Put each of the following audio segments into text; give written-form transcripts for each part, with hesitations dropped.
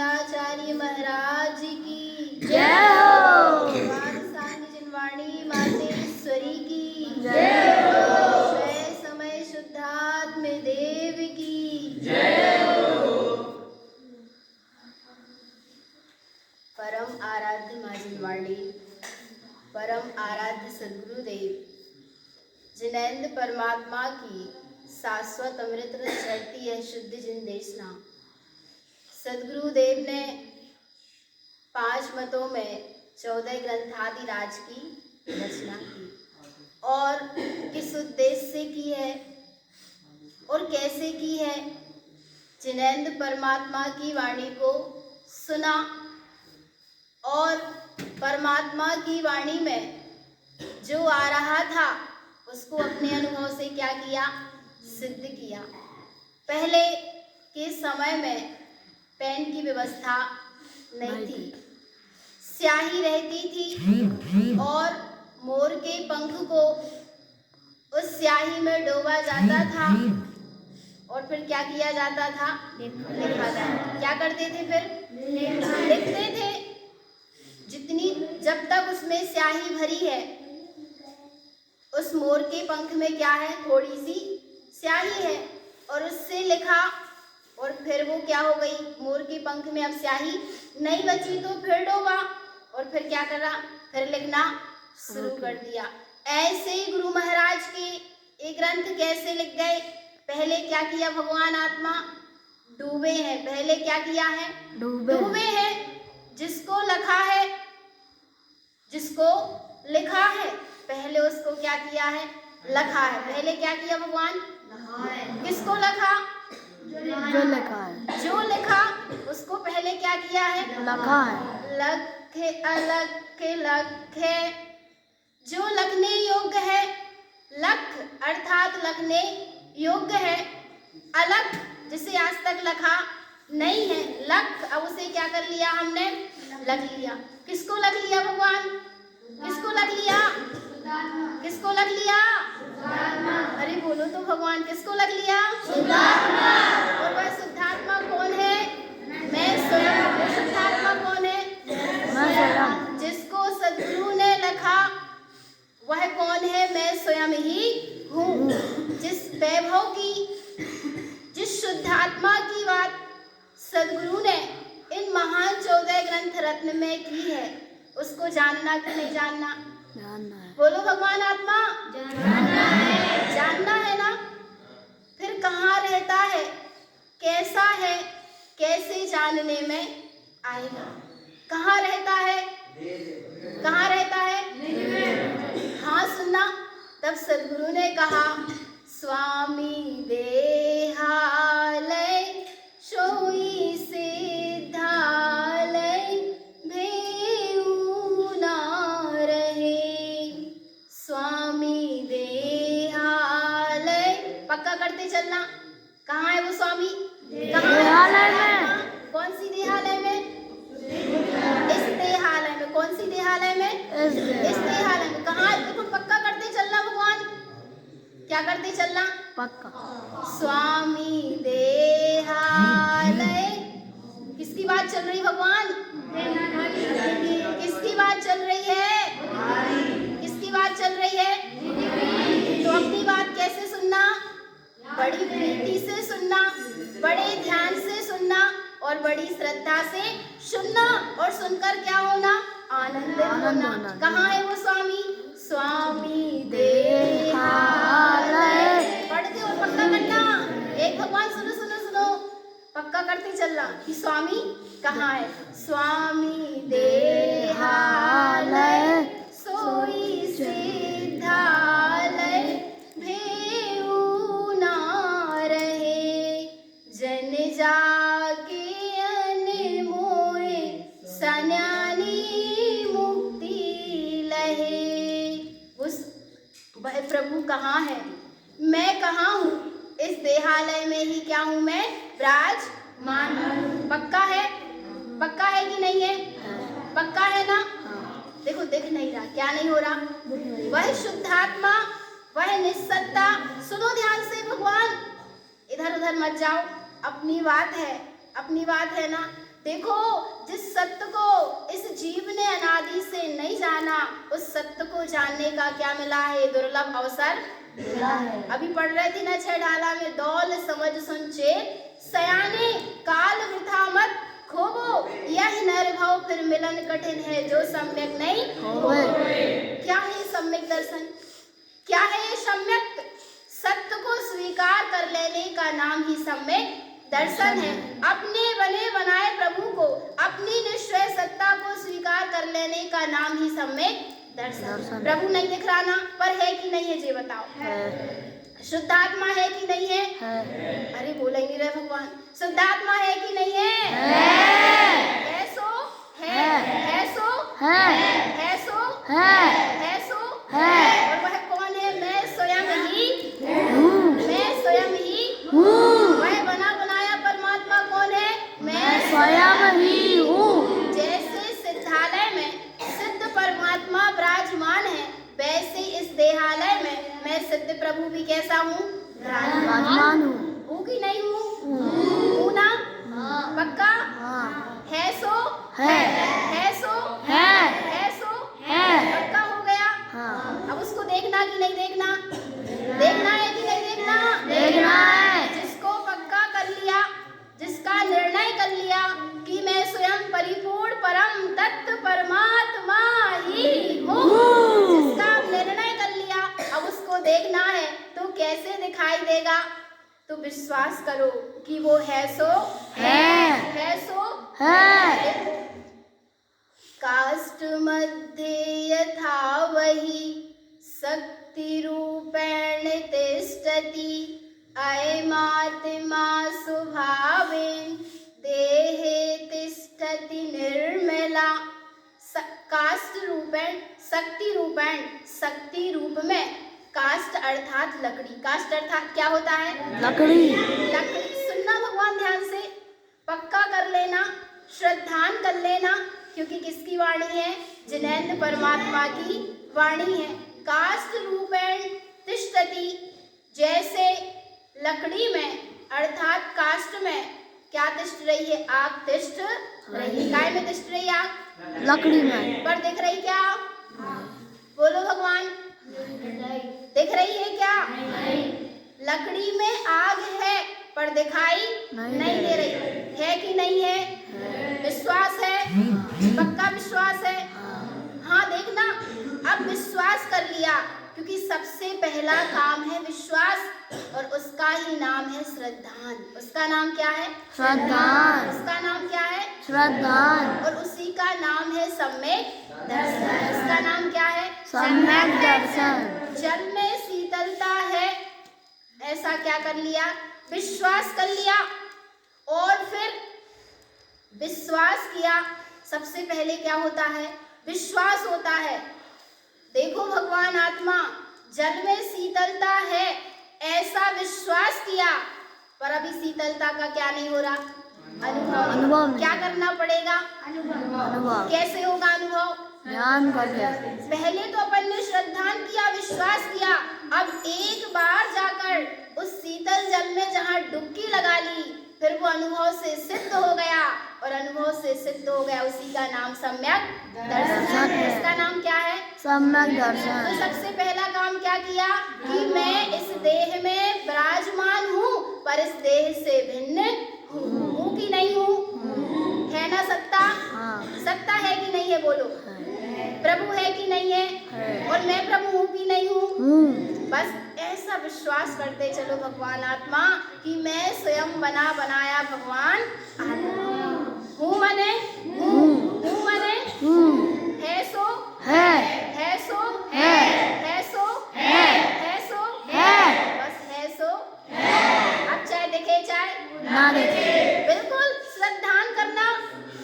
आनंदाचार्य महाराज की जय हो। सांग जिनवाणी मातेश्वरी की जय हो। जय समय शुद्धात्म देव की जय हो। परम आराध्य माँ जिनवाणी, परम आराध्य सद्गुरुदेव जिनेंद्र परमात्मा की शाश्वत अमृत रस चढ़ती है शुद्ध जिन देशना। सद्गुरुदेव ने 5 मतों में 14 ग्रंथादि राज की रचना की और किस उद्देश्य से की है और कैसे की है। जिनेंद्र परमात्मा की वाणी को सुना और परमात्मा की वाणी में जो आ रहा था उसको अपने अनुभव से क्या किया, सिद्ध किया। पहले के समय में पेन की व्यवस्था नहीं थी, स्याही रहती थी और मोर के पंख को उस स्याही में डोबा जाता था और फिर क्या किया जाता था, लिखा जाता। क्या करते थे फिर, लिखते थे। जितनी जब तक उसमें स्याही भरी है, उस मोर के पंख में क्या है, थोड़ी सी स्याही है और उससे लिखा और फिर वो क्या हो गई, मोर के पंख में अब स्याही नहीं बची तो फिर डोबा और फिर क्या करा, फिर लिखना शुरू कर दिया। ऐसे ही गुरु महाराज के एक ग्रंथ कैसे लिख गए। पहले क्या किया भगवान आत्मा, डूबे हैं। पहले क्या किया है, डूबे हैं। जिसको लिखा है, जिसको लिखा है, पहले उसको क्या किया है, लिखा है। पहले क्या किया भगवान, किसको लिखा, जो लिखा है, जो लिखा उसको पहले क्या किया है, लिखा है। लखे अलग के लखे, जो लिखने योग्य है, लख अर्थात लिखने योग्य है। अलग जिसे आज तक लिखा नहीं है, लख अब उसे क्या कर लिया हमने, लिख लिया। किसको लिख लिया भगवान, किसको लिख लिया, किसको लिख लिया, अरे बोलो तो भगवान, किसको लिख लिया, शुद्धात्मा। और वह शुद्धात्मा कौन है, मैं स्वयं। वो शुद्धात्मा कौन है, मैं स्वयं। जिसको सद्गुरु ने लिखा वह कौन है, मैं स्वयं ही हूँ। जिस वैभव की, जिस शुद्धात्मा की बात सद्गुरु ने इन महान 14 ग्रंथ रत्न में की है, उसको जानना कि नहीं जानना, जानना है। बोलो भगवान आत्मा, जानना है, जानना है ना। फिर कहाँ रहता है, कैसा है, कैसे जानने में आएगा। कहाँ रहता है, कहाँ रहता है, हाँ सुनना। तब सद्गुरु ने कहा, स्वामी देहालय सोई सिद्धालय, भेऊ ना रहे। स्वामी देहालय, पक्का करते चलना। कहाँ है वो स्वामी, देहालय में। कौन सी देहालय में, इस देहालय में। कौन सी देहालय में, इस देहालय में। कहाँ, देखो पक्का करते चलना भगवान, क्या करते चलना, पक्का। स्वामी देहालय। किसकी बात चल रही भगवान, किसकी बात चल रही है, किसकी बात चल रही है। तो अपनी बात कैसे सुनना, बड़ी प्रीति से सुनना, बड़े ध्यान से सुनना और बड़ी श्रद्धा से सुनना और सुनकर क्या होना, आनंदित होना। कहाँ है वो स्वामी, स्वामी देहालय। पढ़ते और पक्का करना। एक भगवान, सुनो सुनो सुनो, पक्का करते चलना कि स्वामी कहाँ है। स्वामी देहालय सोई सिद्धालय, भेऊ ना रहे। जन जाके अनमोए, सन्यानी मुक्ति लहे। उस वह प्रभु कहाँ है, मैं कहाँ हूँ, इस देहालय में ही क्या हूँ, मैं विराजमान हूँ। पक्का है, पक्का है कि नहीं है, पक्का है ना। देखो दिख नहीं रहा, क्या नहीं हो रहा, वह शुद्धात्मा, वह निस्सत्ता। सुनो ध्यान से भगवान, इधर उधर मत जाओ, अपनी बात है, अपनी बात है ना। देखो, जिस सत्य को इस जीव ने अनादि से नहीं जाना, उस सत्य को जानने का क्या मिला है? दुर्लभ अवसर मिला है। अभी पढ़ रहे थे ना 6 ढाला में, दौल समझ सुन चेत सयाने, काल वृथा मत खोबो, यह निर्भव फिर मिलन कठिन है, जो सम्यक नहीं होवे। क्या है सम्यक दर्शन? क्या है ये सम्यक? सत्य को स्वीकार कर लेने का नाम ही सम्यक दर्शन है। अपने बने बनाए प्रभु को, अपनी निश्चय सत्ता को स्वीकार कर लेने का नाम ही सम्यक दर्शन। प्रभु नहीं दिख रहा ना, पर है कि नहीं है ये बताओ? शुद्ध आत्मा है कि नहीं है? अरे बोले नहीं रहे भगवान। शुद्ध आत्मा है कि नहीं है? है सो है सो है सो है सो। और वह कौन है? मैं स्वयं ही, मैं स्वयं ही हूँ। वह बना बनाया परमात्मा कौन है? मैं स्वयं ही हूँ। जैसे सिद्धालय में सिद्ध परमात्मा विराजमान है, वैसे इस देहालय में मैं सिद्ध प्रभु भी कैसा हूँ? विराजमान हूँ। हूँ कि नहीं हूँ? हूँ ना? पक्का? है सो है सो है सो। पक्का हो गया? अब उसको देखना कि नहीं देखना? देखना है कि नहीं देखना? देखना है। जिसको पक्का कर लिया, जिसका निर्णय कर लिया कि मैं स्वयं परिपूर्ण परम तत्व परमात्मा ही हूँ, जिसका निर्णय कर लिया, अब उसको देखना है तो कैसे दिखाई देगा? तो विश्वास करो कि वो है सो है सो है। काष्ठ मध्य यथा वही शक्ति रूपेण तिष्ठति, अयमात्मा स्वभावेन देहे तिष्ठति निर्मला। काष्ठ रूपेण शक्ति रूपेण, शक्ति रूप में, काष्ठ अर्थात लकड़ी। काष्ठ अर्थात क्या होता है? लकड़ी। लकड़ी। सुनना भगवान ध्यान से, पक्का कर लेना, श्रद्धान कर लेना, क्योंकि किसकी वाणी है? जिनेंद्र परमात्मा की वाणी है। काष्ठ रूपेण तिष्ठति, जैसे लकड़ी में अर्थात काष्ठ में क्या तिष्ठ रही है? आग तिष्ठ रही है। काय में तिष्ठ रही आग? लकड़ी में। पर दिख रही क्या? बोलो भगवान, दिख रही है क्या? लकड़ी में आग है, पर दिखाई नहीं दे रही है कि नहीं है? विश्वास है? पक्का विश्वास है? हाँ, देखना, अब विश्वास कर लिया, क्योंकि सबसे पहला काम है विश्वास, और उसका ही नाम है श्रद्धान। उसका नाम क्या है? श्रद्धान। उसका नाम क्या है? श्रद्धान। और उसी का नाम है सम्यक दर्शन। उसका नाम क्या है? सम्यक दर्शन। जल में शीतलता है, ऐसा क्या कर लिया? विश्वास कर लिया। और फिर विश्वास किया, सबसे पहले क्या होता है? विश्वास होता है। देखो भगवान आत्मा, जल में शीतलता है, ऐसा विश्वास किया, पर अभी शीतलता का क्या नहीं हो रहा? अनुभव। क्या करना पड़ेगा? अनुभव। कैसे होगा अनुभव? ध्यान करके। पहले तो अपन ने श्रद्धान किया, विश्वास किया, अब एक बार जाकर उस शीतल जल में जहाँ डुबकी लगा ली, फिर वो अनुभव से सिद्ध हो गया, और अनुभव से सिद्ध हो गया, उसी का नाम सम्यक दर्शन। इसका नाम क्या है? सम्यक दर्शन। तो सबसे पहला काम क्या किया? कि मैं इस देह में विराजमान हूँ, पर इस देह से भिन्न हूँ कि नहीं हूँ? है ना सत्ता? सत्ता है कि नहीं है? बोलो। प्रभु है कि नहीं है? और मैं प्रभु हूँ कि नहीं हूँ? बस ऐसा विश्वास करते चलो भगवान आत्मा कि मैं स्वयं बना बनाया भगवान आत्मा हूँ। मने हूँ मने है सो है सो है सो है सो, बस है सो। अब चाहे दिखे चाहे ना देखे। बिल्कुल श्रद्धान करना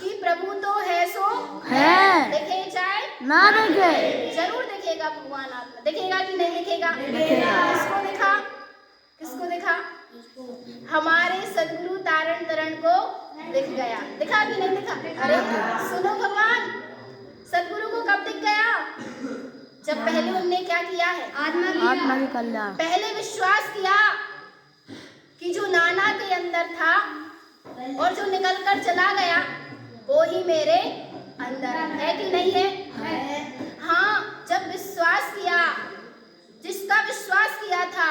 कि प्रभु तो है सो है, दिखे चाहे ना देखे। जरूर दिखेगा भगवान आत्मा। दिखेगा कि नहीं दिखेगा? दिखेगा। किसको दिखा? किसको दिखा? हमारे सदगुरु तारण तरण को दिख गया। दिखा कि नहीं दिखा? अरे सुनो भगवान, सदगुरु को कब दिख गया? जब पहले उनने क्या किया है? आत्मा की कल्याण। पहले विश्वास किया कि जो नाना के अंदर था और जो निकल कर चला गया वो ही मेरे अंदर है कि नहीं है? हाँ, जब विश्वास किया, जिसका विश्वास किया था,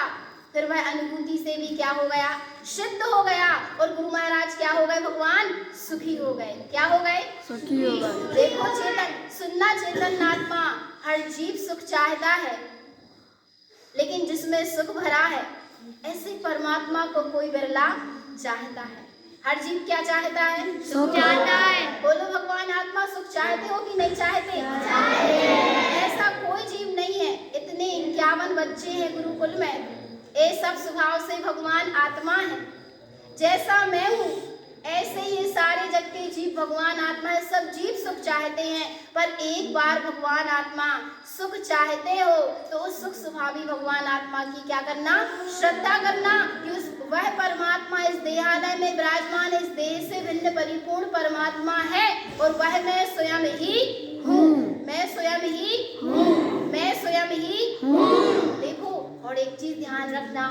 फिर वह अनुभूति से भी क्या हो गया? सिद्ध हो गया। और गुरु महाराज क्या हो गए? भगवान सुखी हो गए। क्या हो गए? सुखी हो गए। देखो चेतन, सुनना चेतन आत्मा हर जीव सुख चाहता है, लेकिन जिसमें सुख भरा है ऐसे परमात्मा को कोई बिरला चाहता है। हर जीव क्या चाहता है? सुख चाहता है। बोलो भगवान आत्मा सुख चाहते हो कि नहीं चाहते? ऐसा कोई जीव नहीं है। इतने 51 बच्चे हैं गुरुकुल में, ये सब स्वभाव से भगवान आत्मा है। जैसा मैं हूँ ऐसे ही सारे जग के जीव भगवान आत्मा है। सब जीव सुख चाहते हैं, पर एक बार भगवान आत्मा सुख चाहते हो तो उस सुख स्वभावी भगवान आत्मा की क्या करना? श्रद्धा करना कि उस वह परमात्मा इस देहालय में विराजमान, इस देह से भिन्न परिपूर्ण परमात्मा है और वह मैं स्वयं ही हूँ। मैं स्वयं ही हूँ। मैं स्वयं ही हूँ। देखो, और एक चीज ध्यान रखना,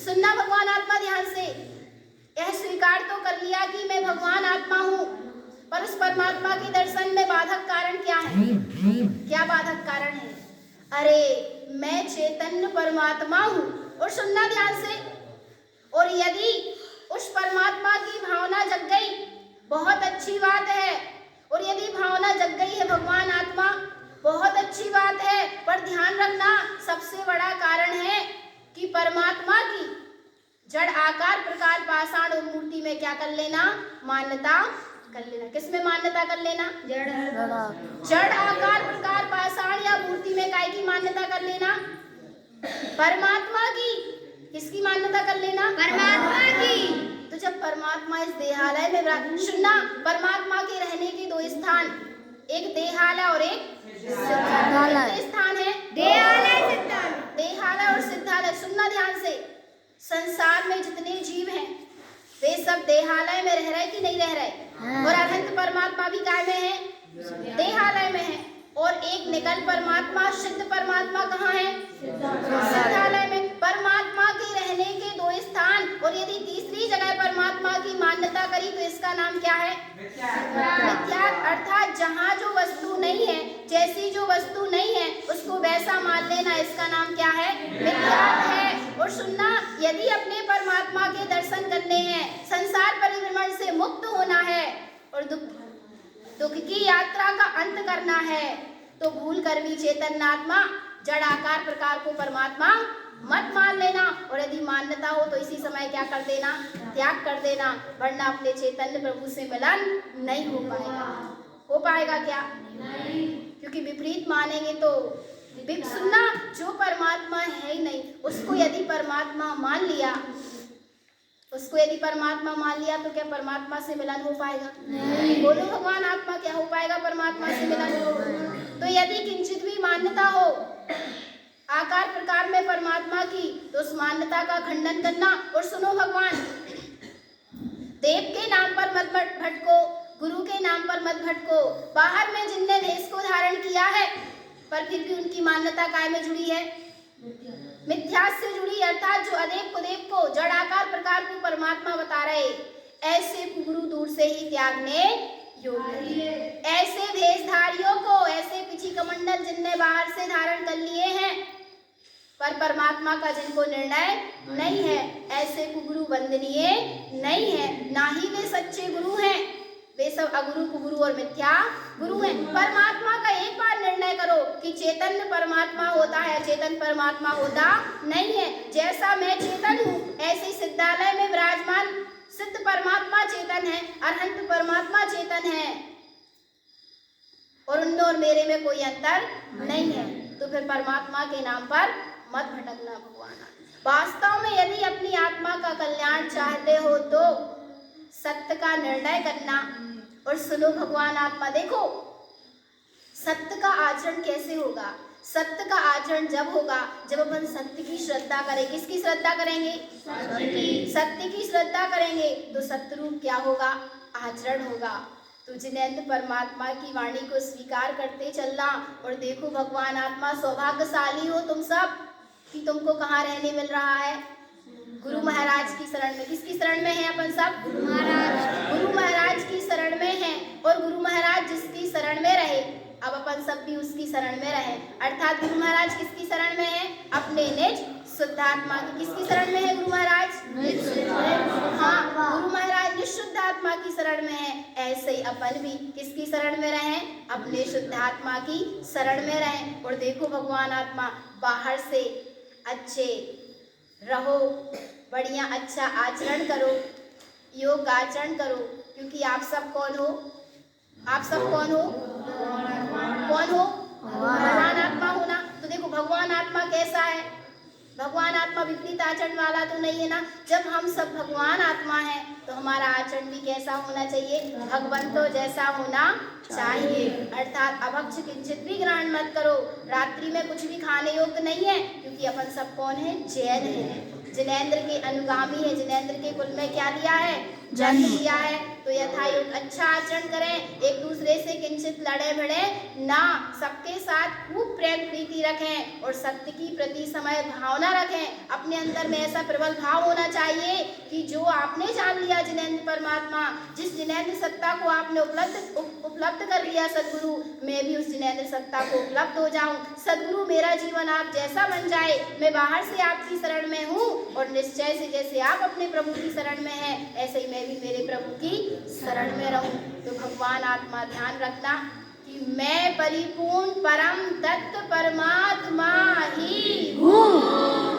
सुनना भगवान आत्मा ध्यान से। यह स्वीकार तो कर लिया कि मैं भगवान आत्मा हूँ, पर उस परमात्मा के दर्शन में बाधक कारण क्या है? क्या बाधक कारण है? अरे मैं चैतन्य परमात्मा हूँ। और सुनना ध्यान से, और यदि उस परमात्मा की भावना जग गई, बहुत अच्छी बात है। और यदि भावना जग गई है भगवान आत्मा, बहुत अच्छी बात है, पर ध्यान रखना सबसे बड़ा कारण है कि परमात्मा की जड़ आकार प्रकार पाषाण और मूर्ति में क्या कर लेना? मान्यता कर लेना। किसमें मान्यता कर लेना? जड़ आकार प्रकार पाषाण या मूर्ति में काय की मान्यता कर लेना? परमात्मा की। किसकी मान्यता कर लेना? परमात्मा की। तो जब परमात्मा इस देहालय में सुनना, परमात्मा के रहने के दो स्थान, एक देहालय और एक सिद्धालय। स्थान है देहालय सिद्धालय। देहालय और सिद्धालय। सुनना ध्यान से, संसार में जितने जीव हैं वे सब देहालय में रह रहे कि नहीं रह रहे? और अनंत परमात्मा भी काय में है? देहालय में है। और एक निकल परमात्मा, सिद्ध परमात्मा कहाँ है? सिद्धालय में। परमात्मा के रहने के दो स्थान, और यदि तीसरी जगह परमात्मा की मान्यता करी तो इसका नाम क्या है? मिथ्या। अर्थात जहाँ जो वस्तु नहीं है, जैसी जो वस्तु नहीं है उसको वैसा मान लेना, इसका नाम क्या है? मिथ्या है। और सुनना, यदि अपने परमात्मा के दर्शन करने हैं, संसार परिभ्रमण से मुक्त होना है और दुख की यात्रा का अंत करना है, तो भूल कर भी चैतन्य आत्मा जड़ आकार प्रकार को परमात्मा मत मान लेना। और यदि मान्यता हो तो इसी समय क्या कर देना? त्याग कर देना, वरना अपने चैतन्य प्रभु से मिलन नहीं हो पाएगा। हो पाएगा क्या? क्योंकि विपरीत मानेंगे तो सुनना, जो परमात्मा है ही नहीं उसको यदि परमात्मा मान लिया, उसको यदि परमात्मा मान लिया तो क्या परमात्मा से मिलन हो पाएगा? नहीं। बोलो भगवान आत्मा, क्या हो पाएगा परमात्मा से मिलन? तो यदि किंचित भी मान्यता हो आकार प्रकार में परमात्मा की, तो उस मान्यता का खंडन करना। और सुनो भगवान, देव के नाम पर मत भटको, गुरु के नाम पर मत भटको। बाहर में जिनने भेष को धारण किया है, पर फिर भी उनकी मान्यता काय में जुड़ी है? मिथ्या से जुड़ी। अर्थात जो अदेव कुदेव को, जड़ आकार प्रकार को परमात्मा बता रहे, ऐसे गुरु दूर से ही त्यागने योग्य। ऐसे भेषधारियों को, ऐसे पिछी कमंडल जिनने बाहर से धारण कर लिए हैं पर परमात्मा का जिनको निर्णय नहीं है, ऐसे गुरु वंदनीय नहीं है। ना ही वे सच्चे गुरु हैं, वे सब अगुरु कुगुरु और मिथ्या गुरु हैं। परमात्मा का एक बार निर्णय करो कि चैतन्य परमात्मा होता है, चेतन परमात्मा होता नहीं है। जैसा मैं चेतन हूँ, ऐसे सिद्धालय में विराजमान सिद्ध परमात्मा चेतन है, अरहंत परमात्मा चेतन है, और उनमें और मेरे में कोई अंतर नहीं है। तो फिर परमात्मा के नाम पर मत भटकना भगवान। वास्तव में यदि अपनी आत्मा का कल्याण चाहते हो तो सत्य का निर्णय करना। और सुनो भगवान आत्मा, देखो सत्य का आचरण कैसे होगा? सत्य का आचरण जब होगा जब अपन सत्य की श्रद्धा करें। किसकी श्रद्धा करेंगे? सत्य की श्रद्धा करेंगे तो सत्य रूप क्या होगा? आचरण होगा। तो जिनेंद्र परमात्मा की वाणी को स्वीकार करते चलना। और देखो भगवान आत्मा, सौभाग्यशाली हो तुम सब कि तुमको कहाँ रहने मिल रहा है? गुरु महाराज की शरण में। किसकी शरण में है अपन सब? गुरु महाराज शरण में रहे, अब अपन सब भी उसकी शरण में रहे। अर्थात गुरु महाराज किसकी शरण में है? अपने निज शुद्ध आत्मा की। किसकी शरण में है गुरु महाराज? हाँ, गुरु महाराज निज शुद्ध आत्मा की शरण में है। ऐसे ही अपन भी किसकी शरण में रहे? अपने शुद्ध आत्मा की शरण में रहे। और देखो भगवान आत्मा, बाहर से अच्छे रहो, बढ़िया अच्छा आचरण करो, योग आचरण करो, क्योंकि आप सब कौन हो? आप सब कौन हो? कौन हो? भगवान आत्मा हो ना। तो देखो भगवान आत्मा कैसा है? भगवान आत्मा विपरीत आचरण वाला तो नहीं है ना। जब हम सब भगवान आत्मा हैं तो हमारा आचरण भी कैसा होना चाहिए? भगवंतों जैसा होना चाहिए। अर्थात अभक्ष किंचित भी ग्रहण मत करो। रात्रि में कुछ भी खाने योग्य नहीं है, क्योंकि अपन सब कौन है? जैन है, जिनेंद्र के अनुगामी है। जिनेंद्र के कुल में क्या लिया है? जन्म लिया है। तो यथा योग अच्छा आचरण करें, एक दूसरे से किंचित लड़े भिड़े ना, सबके साथ खूब प्रेम प्रीति रखें और सत्य की प्रति समय भावना रखें। अपने अंदर में ऐसा प्रबल भाव होना चाहिए कि जो आपने जान लिया जिनेंद्र परमात्मा, जिस जिनेंद्र सत्ता को आपने उपलब्ध कर लिया सदगुरु, मैं भी उस जिनेंद्र सत्ता को उपलब्ध हो जाऊं। सदगुरु मेरा जीवन आप जैसा बन जाए, मैं बाहर से आपकी शरण में हूँ और निश्चय से जैसे आप अपने प्रभु की शरण में हैं, ऐसे ही मैं भी मेरे प्रभु की शरण में रहूं। तो भगवान आत्मा ध्यान रखना कि मैं परिपूर्ण परम तत्व परमात्मा ही हूँ।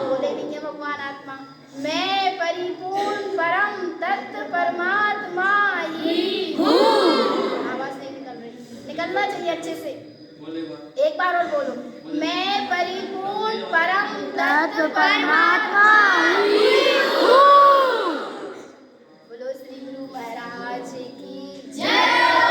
बोले नहीं है भगवान आत्मा, मैं परिपूर्ण परम तत्व परमात्मा ही हूँ। आवाज नहीं निकल रही, निकलना चाहिए अच्छे से। एक बार और बोलो, मैं परिपूर्ण परम तत्व परमात्मा ही